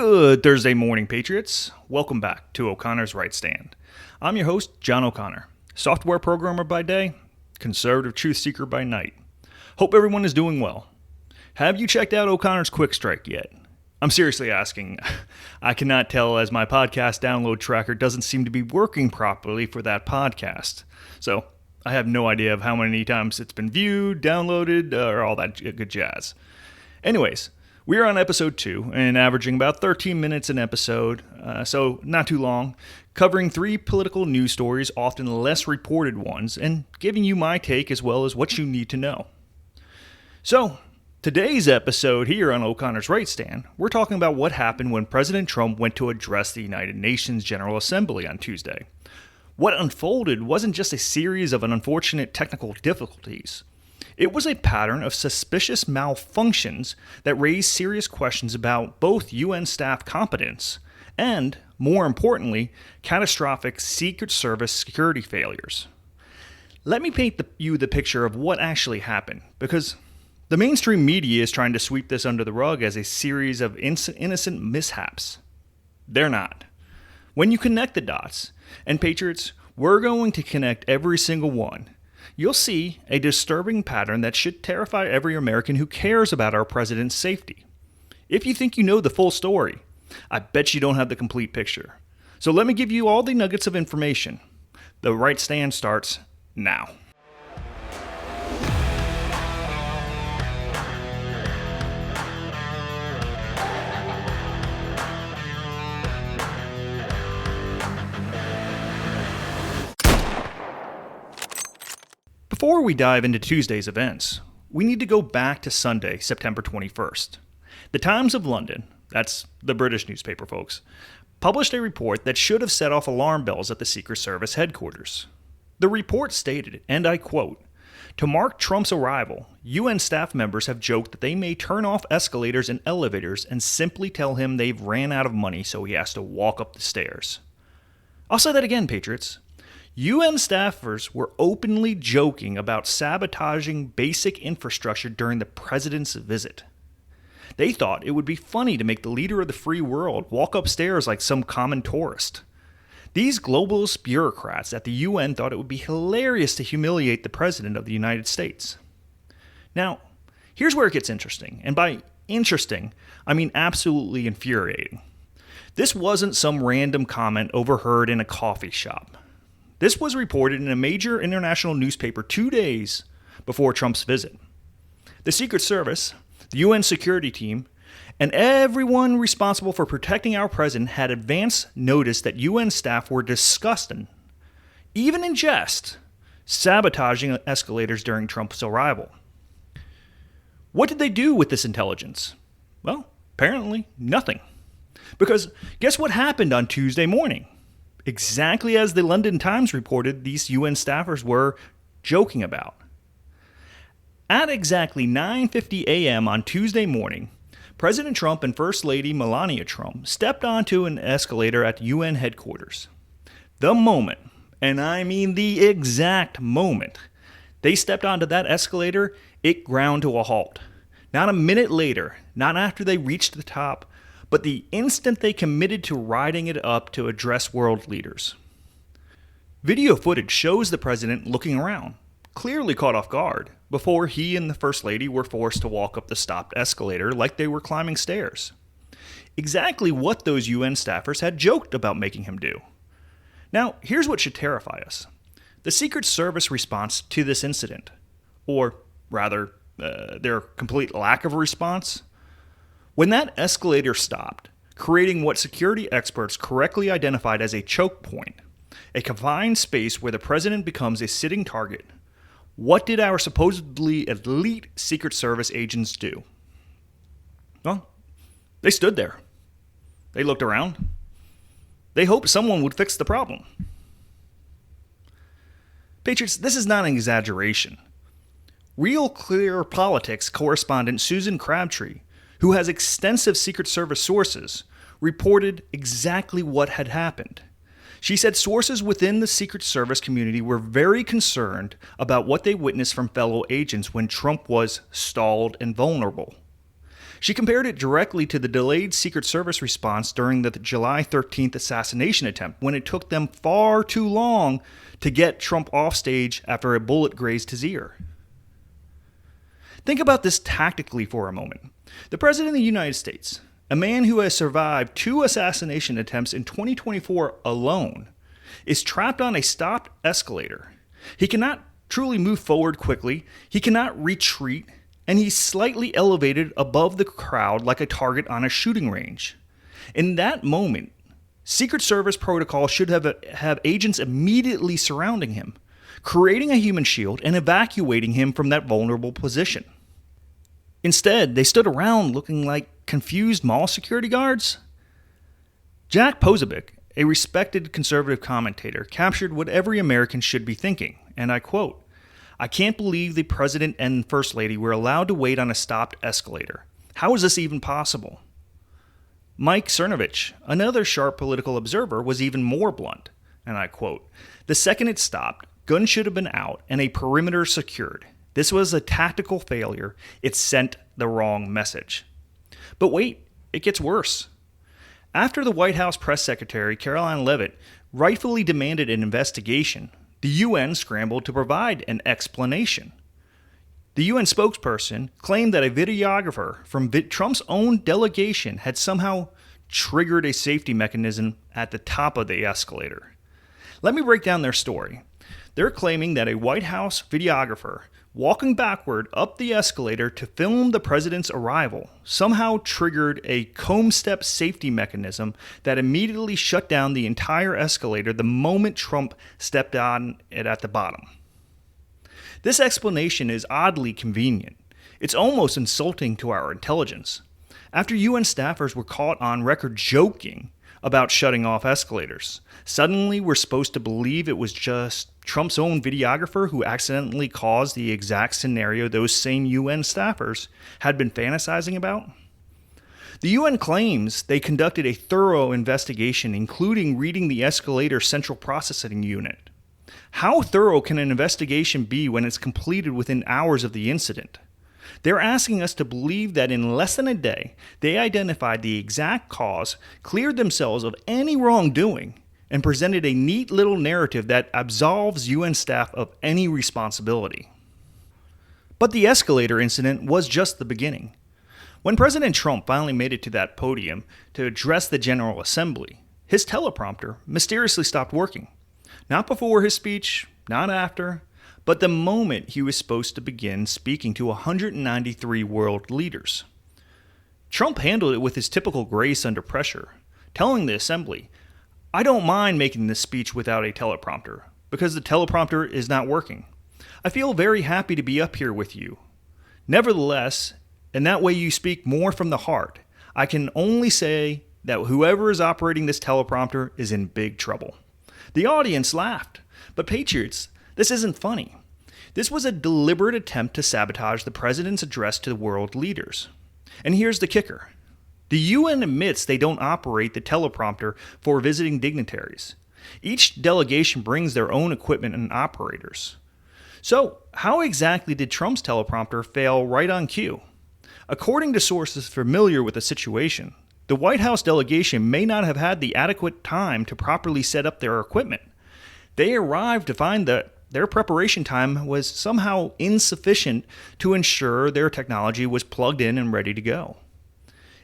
Good Thursday morning, Patriots. Welcome back to O'Connor's Right Stand. I'm your host, John O'Connor, software programmer by day, conservative truth seeker by night. Hope everyone is doing well. Have you checked out O'Connor's Quick Strike yet? I'm seriously asking. I cannot tell as my podcast download tracker doesn't seem to be working properly for that podcast. So I have no idea of how many times it's been viewed, downloaded, or all that good jazz. Anyways, we are on episode 2 and averaging about 13 minutes an episode, so not too long, covering 3 political news stories, often less reported ones, and giving you my take as well as what you need to know. So, today's episode here on O'Connor's Right Stand, we're talking about what happened when President Trump went to address the United Nations General Assembly on Tuesday. What unfolded wasn't just a series of unfortunate technical difficulties. It was a pattern of suspicious malfunctions that raised serious questions about both UN staff competence and, more importantly, catastrophic Secret Service security failures. Let me paint you the picture of what actually happened, because the mainstream media is trying to sweep this under the rug as a series of innocent mishaps. They're not. When you connect the dots, and Patriots, we're going to connect every single one, you'll see a disturbing pattern that should terrify every American who cares about our president's safety. If you think you know the full story, I bet you don't have the complete picture. So let me give you all the nuggets of information. The Right Stand starts now. Before we dive into Tuesday's events, we need to go back to Sunday, September 21st. The Times of London, that's the British newspaper, folks, published a report that should have set off alarm bells at the Secret Service headquarters. The report stated, and I quote, "To mark Trump's arrival, UN staff members have joked that they may turn off escalators and elevators and simply tell him they've ran out of money so he has to walk up the stairs." I'll say that again, Patriots. UN staffers were openly joking about sabotaging basic infrastructure during the president's visit. They thought it would be funny to make the leader of the free world walk upstairs like some common tourist. These globalist bureaucrats at the UN thought it would be hilarious to humiliate the President of the United States. Now, here's where it gets interesting, and by interesting, I mean absolutely infuriating. This wasn't some random comment overheard in a coffee shop. This was reported in a major international newspaper 2 days before Trump's visit. The Secret Service, the UN security team, and everyone responsible for protecting our president had advance notice that UN staff were disgusting, even in jest, sabotaging escalators during Trump's arrival. What did they do with this intelligence? Well, apparently nothing. Because guess what happened on Tuesday morning? Exactly as the London Times reported these UN staffers were joking about. At exactly 9:50 a.m. on Tuesday morning, President Trump and First Lady Melania Trump stepped onto an escalator at UN headquarters. The moment, and I mean the exact moment, they stepped onto that escalator, it ground to a halt. Not a minute later, not after they reached the top, but the instant they committed to riding it up to address world leaders. Video footage shows the president looking around, clearly caught off guard, before he and the First Lady were forced to walk up the stopped escalator like they were climbing stairs. Exactly what those UN staffers had joked about making him do. Now, here's what should terrify us. The Secret Service response to this incident, or rather, their complete lack of response. When that escalator stopped, creating what security experts correctly identified as a choke point, a confined space where the president becomes a sitting target, what did our supposedly elite Secret Service agents do? Well, they stood there. They looked around. They hoped someone would fix the problem. Patriots, this is not an exaggeration. Real Clear Politics correspondent Susan Crabtree, who has extensive Secret Service sources, reported exactly what had happened. She said sources within the Secret Service community were very concerned about what they witnessed from fellow agents when Trump was stalled and vulnerable. She compared it directly to the delayed Secret Service response during the July 13th assassination attempt, when it took them far too long to get Trump off stage after a bullet grazed his ear. Think about this tactically for a moment. The President of the United States, a man who has survived 2 assassination attempts in 2024 alone, is trapped on a stopped escalator. He cannot truly move forward quickly, he cannot retreat, and he's slightly elevated above the crowd like a target on a shooting range. In that moment, Secret Service protocol should have agents immediately surrounding him, creating a human shield and evacuating him from that vulnerable position. Instead, they stood around looking like confused mall security guards. Jack Posobiec, a respected conservative commentator, captured what every American should be thinking, and I quote, "I can't believe the President and First Lady were allowed to wait on a stopped escalator. How is this even possible?" Mike Cernovich, another sharp political observer, was even more blunt, and I quote, "The second it stopped, guns should have been out and a perimeter secured. This was a tactical failure. It sent the wrong message." But wait, it gets worse. After the White House press secretary, Caroline Leavitt, rightfully demanded an investigation, the UN scrambled to provide an explanation. The UN spokesperson claimed that a videographer from Trump's own delegation had somehow triggered a safety mechanism at the top of the escalator. Let me break down their story. They're claiming that a White House videographer walking backward up the escalator to film the president's arrival somehow triggered a comb step safety mechanism that immediately shut down the entire escalator the moment Trump stepped on it at the bottom. This explanation is oddly convenient. It's almost insulting to our intelligence. After UN staffers were caught on record joking about shutting off escalators, suddenly we're supposed to believe it was just Trump's own videographer who accidentally caused the exact scenario those same UN staffers had been fantasizing about? The UN claims they conducted a thorough investigation, including reading the escalator central processing unit. How thorough can an investigation be when it's completed within hours of the incident? They're asking us to believe that in less than a day, they identified the exact cause, cleared themselves of any wrongdoing, and presented a neat little narrative that absolves UN staff of any responsibility. But the escalator incident was just the beginning. When President Trump finally made it to that podium to address the General Assembly, his teleprompter mysteriously stopped working. Not before his speech, not after, but the moment he was supposed to begin speaking to 193 world leaders. Trump handled it with his typical grace under pressure, telling the assembly, "I don't mind making this speech without a teleprompter, because the teleprompter is not working. I feel very happy to be up here with you. Nevertheless, and that way you speak more from the heart, I can only say that whoever is operating this teleprompter is in big trouble." The audience laughed. But patriots, this isn't funny. This was a deliberate attempt to sabotage the president's address to the world leaders. And here's the kicker. The UN admits they don't operate the teleprompter for visiting dignitaries. Each delegation brings their own equipment and operators. So, how exactly did Trump's teleprompter fail right on cue? According to sources familiar with the situation, the White House delegation may not have had the adequate time to properly set up their equipment. They arrived to find that their preparation time was somehow insufficient to ensure their technology was plugged in and ready to go.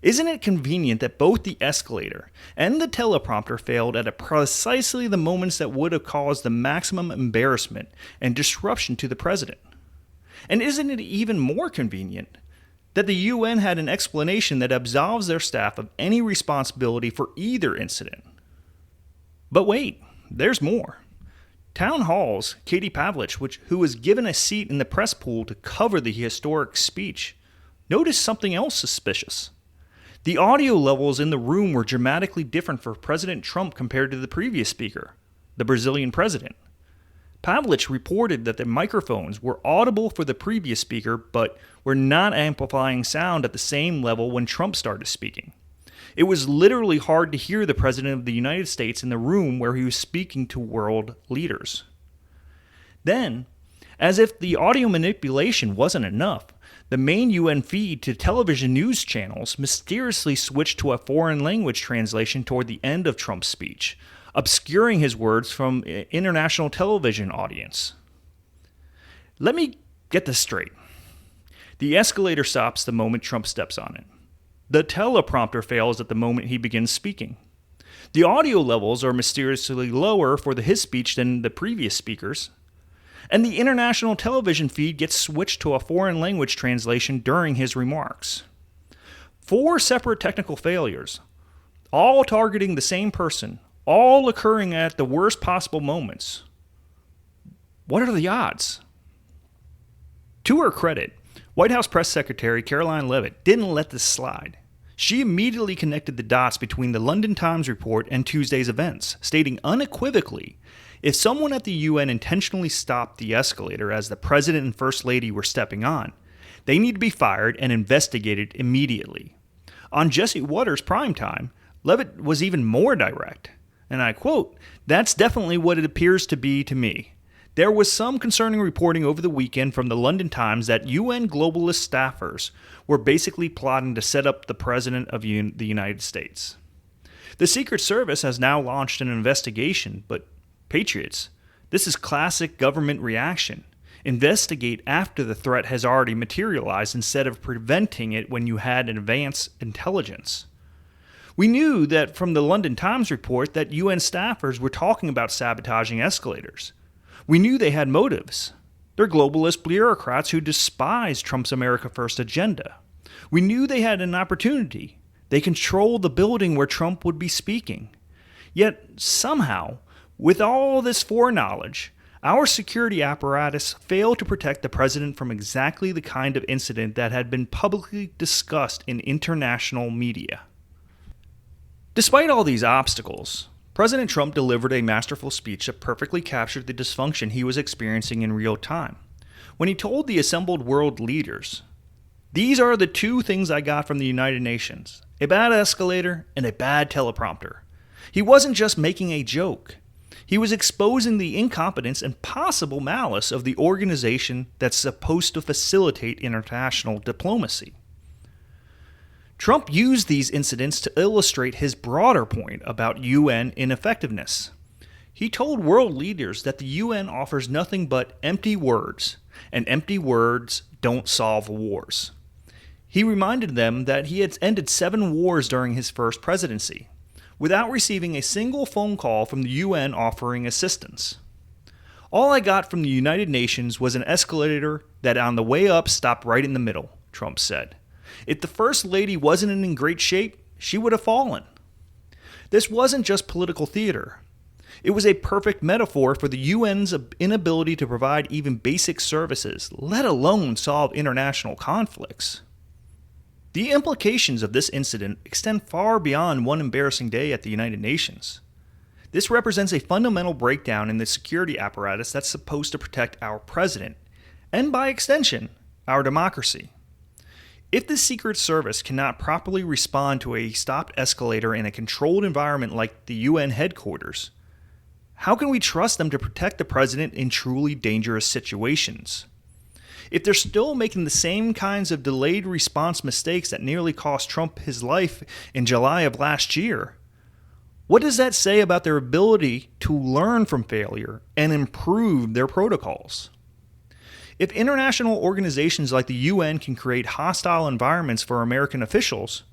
Isn't it convenient that both the escalator and the teleprompter failed at precisely the moments that would have caused the maximum embarrassment and disruption to the president? And isn't it even more convenient that the UN had an explanation that absolves their staff of any responsibility for either incident? But wait, there's more. Town Hall's Katie Pavlich, who was given a seat in the press pool to cover the historic speech, noticed something else suspicious. The audio levels in the room were dramatically different for President Trump compared to the previous speaker, the Brazilian president. Pavlich reported that the microphones were audible for the previous speaker, but were not amplifying sound at the same level when Trump started speaking. It was literally hard to hear the President of the United States in the room where he was speaking to world leaders. Then, as if the audio manipulation wasn't enough, The main UN feed to television news channels mysteriously switched to a foreign language translation toward the end of Trump's speech, obscuring his words from an international television audience. Let me get this straight. The escalator stops the moment Trump steps on it. The teleprompter fails at the moment he begins speaking. The audio levels are mysteriously lower for his speech than the previous speakers. And the international television feed gets switched to a foreign language translation during his remarks. 4 separate technical failures, all targeting the same person, all occurring at the worst possible moments. What are the odds? To her credit, White House Press Secretary Caroline Leavitt didn't let this slide. She immediately connected the dots between the London Times report and Tuesday's events, stating unequivocally, if someone at the UN intentionally stopped the escalator as the President and First Lady were stepping on, they need to be fired and investigated immediately. On Jesse Waters' primetime, Leavitt was even more direct, and I quote, "That's definitely what it appears to be to me. There was some concerning reporting over the weekend from the London Times that UN globalist staffers were basically plotting to set up the President of the United States. The Secret Service has now launched an investigation, but Patriots, this is classic government reaction. Investigate after the threat has already materialized instead of preventing it when you had advance intelligence. We knew that from the London Times report that UN staffers were talking about sabotaging escalators. We knew they had motives. They're globalist bureaucrats who despise Trump's America First agenda. We knew they had an opportunity. They controlled the building where Trump would be speaking. Yet somehow, with all this foreknowledge, our security apparatus failed to protect the president from exactly the kind of incident that had been publicly discussed in international media." Despite all these obstacles, President Trump delivered a masterful speech that perfectly captured the dysfunction he was experiencing in real time. When he told the assembled world leaders, "These are the 2 things I got from the United Nations, a bad escalator and a bad teleprompter," he wasn't just making a joke. He was exposing the incompetence and possible malice of the organization that's supposed to facilitate international diplomacy. Trump used these incidents to illustrate his broader point about UN ineffectiveness. He told world leaders that the UN offers nothing but empty words, and empty words don't solve wars. He reminded them that he had ended 7 wars during his first presidency, without receiving a single phone call from the UN offering assistance. "All I got from the United Nations was an escalator that on the way up stopped right in the middle," Trump said. "If the First Lady wasn't in great shape, she would have fallen." This wasn't just political theater. It was a perfect metaphor for the UN's inability to provide even basic services, let alone solve international conflicts. The implications of this incident extend far beyond one embarrassing day at the United Nations. This represents a fundamental breakdown in the security apparatus that's supposed to protect our president, and by extension, our democracy. If the Secret Service cannot properly respond to a stopped escalator in a controlled environment like the UN headquarters, how can we trust them to protect the president in truly dangerous situations? If they're still making the same kinds of delayed response mistakes that nearly cost Trump his life in July of last year, what does that say about their ability to learn from failure and improve their protocols? If international organizations like the UN can create hostile environments for American officials,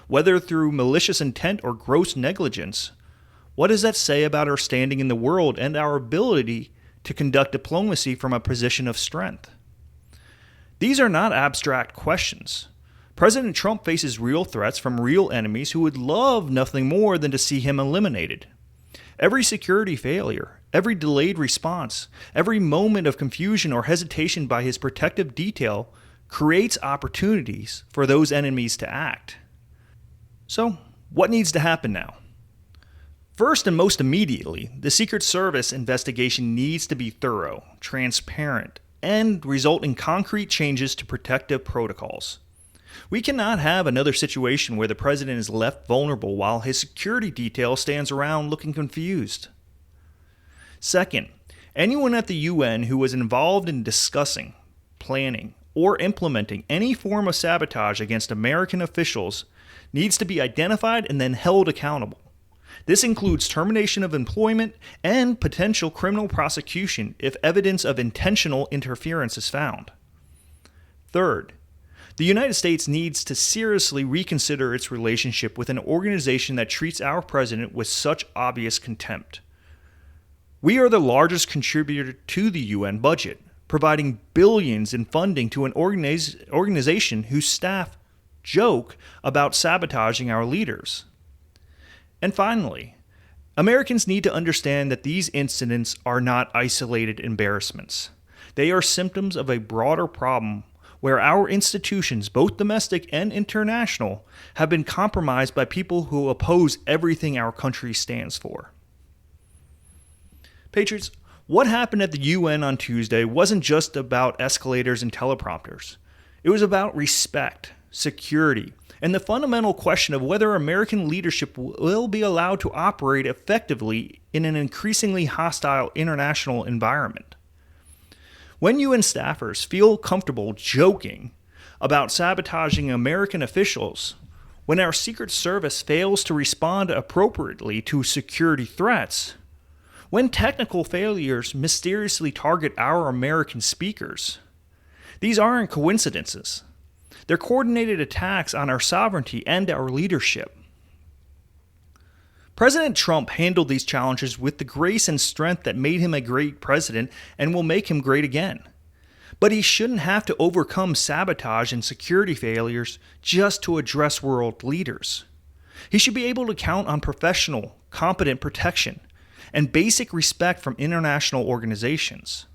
whether through malicious intent or gross negligence, what does that say about our standing in the world and our ability to conduct diplomacy from a position of strength? These are not abstract questions. President Trump faces real threats from real enemies who would love nothing more than to see him eliminated. Every security failure, every delayed response, every moment of confusion or hesitation by his protective detail creates opportunities for those enemies to act. So, what needs to happen now? First and most immediately, the Secret Service investigation needs to be thorough, transparent, and result in concrete changes to protective protocols. We cannot have another situation where the president is left vulnerable while his security detail stands around looking confused. Second, anyone at the UN who was involved in discussing, planning, or implementing any form of sabotage against American officials needs to be identified and then held accountable. This includes termination of employment and potential criminal prosecution if evidence of intentional interference is found. Third, the United States needs to seriously reconsider its relationship with an organization that treats our president with such obvious contempt. We are the largest contributor to the UN budget, providing billions in funding to an organization whose staff joke about sabotaging our leaders. And finally, Americans need to understand that these incidents are not isolated embarrassments. They are symptoms of a broader problem where our institutions, both domestic and international, have been compromised by people who oppose everything our country stands for. Patriots, what happened at the UN on Tuesday wasn't just about escalators and teleprompters. It was about respect, security, and the fundamental question of whether American leadership will be allowed to operate effectively in an increasingly hostile international environment. When UN staffers feel comfortable joking about sabotaging American officials, when our Secret Service fails to respond appropriately to security threats, when technical failures mysteriously target our American speakers, these aren't coincidences. They're coordinated attacks on our sovereignty and our leadership. President Trump handled these challenges with the grace and strength that made him a great president and will make him great again. But he shouldn't have to overcome sabotage and security failures just to address world leaders. He should be able to count on professional, competent protection and basic respect from international organizations.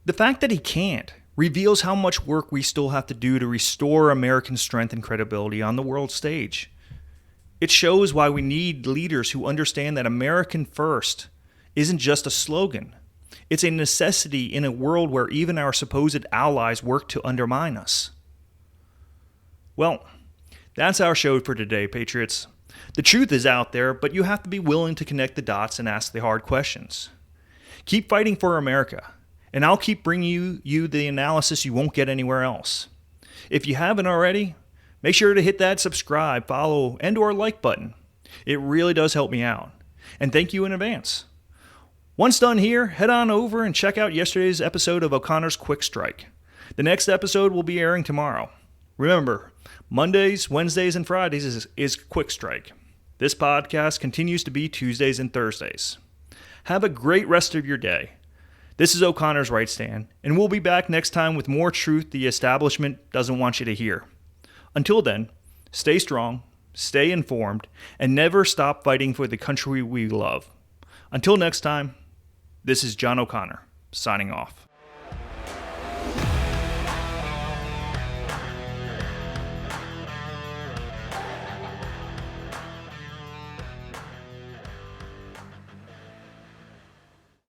The fact that he can't reveals how much work we still have to do to restore American strength and credibility on the world stage. It shows why we need leaders who understand that American first isn't just a slogan. It's a necessity in a world where even our supposed allies work to undermine us. Well, that's our show for today, Patriots. The truth is out there, but you have to be willing to connect the dots and ask the hard questions. Keep fighting for America, and I'll keep bringing you the analysis you won't get anywhere else. If you haven't already, make sure to hit that subscribe, follow, and/or like button. It really does help me out. And thank you in advance. Once done here, head on over and check out yesterday's episode of O'Connor's Quick Strike. The next episode will be airing tomorrow. Remember, Mondays, Wednesdays, and Fridays is Quick Strike. This podcast continues to be Tuesdays and Thursdays. Have a great rest of your day. This is O'Connor's Right Stand, and we'll be back next time with more truth the establishment doesn't want you to hear. Until then, stay strong, stay informed, and never stop fighting for the country we love. Until next time, this is John O'Connor, signing off.